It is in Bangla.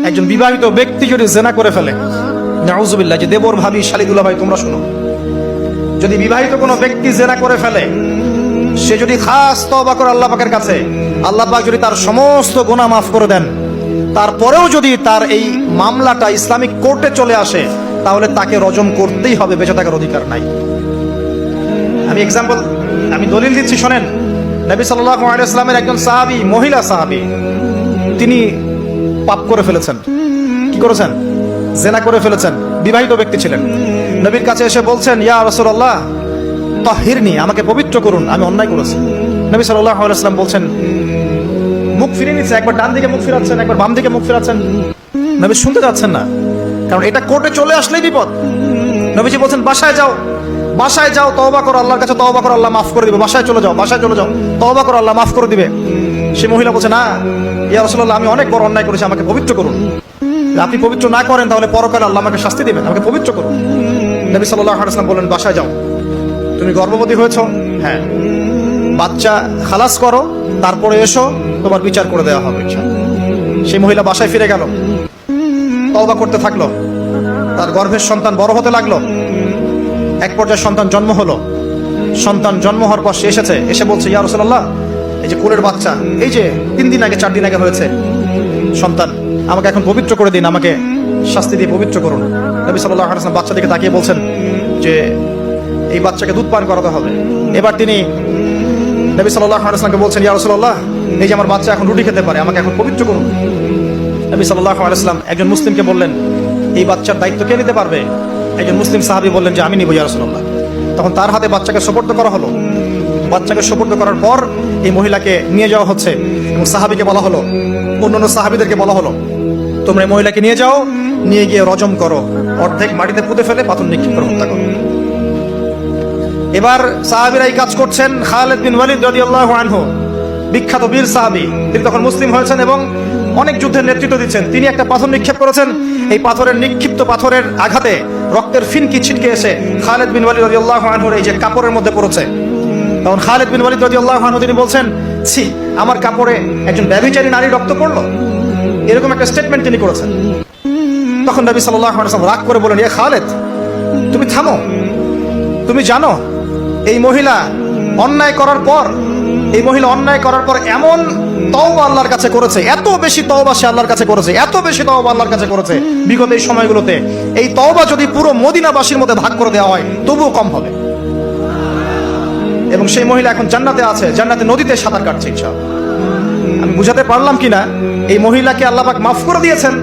একজন বিবাহিত ব্যক্তি যদি জেনা করে ফেলে, নাউজুবিল্লাহ, যে দেবর ভাবি শালিদুল্লাহ ভাই তোমরা শুনো, যদি বিবাহিত কোনো ব্যক্তি জেনা করে ফেলে, সে যদি খাস তওবা করে আল্লাহ পাকের কাছে, আল্লাহ পাক যদি তার সমস্ত গুনাহ মাফ করে দেন, তারপরেও যদি তার এই মামলাটা ইসলামিক কোর্টে চলে আসে, তাহলে তাকে রজম করতেই হবে, বেঁচে থাকার অধিকার নাই। আমি দলিল দিচ্ছি, শোনেন। নবী সাল্লাল্লাহু আলাইহি ওয়াসাল্লামের একজন সাহাবী, মহিলা সাহাবী, তিনি পাপ করে ফেলেছেন। কি করেছেন? জেনা করে ফেলেছেন। বিবাহিত ব্যক্তি ছিলেন। নবীর কাছে এসে বলছেন, ইয়া রাসূলুল্লাহ তাহিরনি, আমাকে পবিত্র করুন, আমি অন্যায় করেছি। নবী সাল্লাল্লাহু আলাইহি ওয়াসাল্লাম বলছেন, মুখ ফিরিয়ে নিচ্ছে, একবার ডান দিকে মুখ ফিরাচ্ছেন, একবার বাম দিকে মুখ ফিরাচ্ছেন। নবী শুনতে যাচ্ছেন না, কারণ এটা কোর্টে চলে আসলেই বিপদ। নবীজি বলছেন, বাসায় যাও, বাসায় যাও, তওবা করো, আল্লাহর কাছে তওবা করো, আল্লাহ মাফ করে দিবে। বাসায় চলে যাও, বাসায় চলে যাও, তওবা করো, আল্লাহ মাফ করে দিবে। সে মহিলা বলছে, না ইয়া রাসূলুল্লাহ, আমি অনেক বড় অন্যায় করেছি, আমাকে পবিত্র করুন। আপনি পবিত্র না করেন তাহলে পরকালে আল্লাহ আমাকে শাস্তি দিবেন, আমাকে পবিত্র করুন। নবী সাল্লাল্লাহু আলাইহি ওয়াসাল্লাম বললেন, বাসায় যাও। তুমি গর্ভবতী হয়েছো? হ্যাঁ। বাচ্চা খালাস করো, তারপরে এসো, তোমার বিচার করে দেওয়া হবে। সেই মহিলা বাসায় ফিরে গেল, তওবা করতে থাকলো। তার গর্ভের সন্তান বড় হতে লাগলো। এক পর্যায়ে সন্তান জন্ম হলো। সন্তান জন্ম হওয়ার পর সে এসে বলছে, ইয়া রাসূলুল্লাহ, এই যে কোলের বাচ্চা, এই যে 3 দিন আগে 4 দিন আগে হয়েছে সন্তান, আমাকে এখন পবিত্র করে দিন, আমাকে শাস্তি দিয়ে পবিত্র করুন। নবী সাল্লাল্লাহু আলাইহি ওয়াসাল্লাম বাচ্চা দিকে তাকিয়ে বলছেন যে এই বাচ্চাকে দুধ পান করাতে হবে। এবার তিনি নবী সাল্লাল্লাহু আলাইহি ওয়াসাল্লামকে বলছেন, ইয়া রাসূলুল্লাহ, এই যে আমার বাচ্চা এখন রুটি খেতে পারে, আমাকে এখন পবিত্র করুন। নবী সাল্লাল্লাহু আলাইহি ওয়াসাল্লাম একজন মুসলিমকে বললেন, এই বাচ্চার দায়িত্ব কে নিতে পারবে? একজন মুসলিম সাহাবী বললেন যে আমি নিব ইয়া রাসূলুল্লাহ। তখন তার হাতে বাচ্চাকে সুপর্দ করা হলো। বাচ্চাকে সুপর্দ করার পর এই মহিলাকে নিয়ে যাওয়া হচ্ছে এবং সাহাবীকে বলা হলো, অন্যান্য সাহাবীদেরকে বলা হলো, তোমরা এই মহিলাকে নিয়ে যাও, নিয়ে গিয়ে রজম করো, অর্ধেক মাটিতে পুঁতে ফেলে পাথর নিক্ষেপ করে হত্যা করো। এবার সাহাবীরা এই কাজ করছেন। খালিদ বিন ওয়ালিদ রাদিয়াল্লাহু আনহু, বিখ্যাত বীর সাহাবী, তিনি তখন মুসলিম হয়েছেন এবং অনেক যুদ্ধের নেতৃত্ব দিচ্ছেন। তিনি একটা পাথর নিক্ষেপ করেছেন। এই নিক্ষিপ্ত পাথরের আঘাতে রক্তের ফিনকি ছিটকে এসে খালিদ বিন ওয়ালিদ রাদিয়াল্লাহু আনহুর এই যে কাপড়ের মধ্যে পড়েছে। তখন খালিদ বিন ওয়ালিদ রাদিয়াল্লাহু আনহু তিনি বলছেন, ছি, আমার কাপড়ে একজন ব্যভিচারী নারী রক্ত পড়লো, এরকম একটা স্টেটমেন্ট তিনি করেছেন। তখন নবী সাল্লাল্লাহু আলাইহি ওয়াসাল্লাম রাগ করে বলেন, ইয়া খালিদ, তুমি থামো, তুমি জানো এই মহিলা অন্যায় করার পর এমন তওবা আল্লাহর কাছে করেছে, এত বেশি তওবা সে আল্লাহর কাছে করেছে, এত বেশি তওবা আল্লাহর কাছে করেছে বিগত এই সময়গুলোতে, এই তওবা যদি পুরো মদিনাবাসীর মধ্যে ভাগ করে দেওয়া হয় তবুও কম হবে। এবং সেই মহিলা এখন জান্নাতে আছে, জান্নাতে নদীতে সাঁতার কাটছে ইনশাআল্লাহ। আমি বুঝাতে পারলাম কিনা? এই মহিলাকে আল্লাহ পাক মাফ করে দিয়েছেন।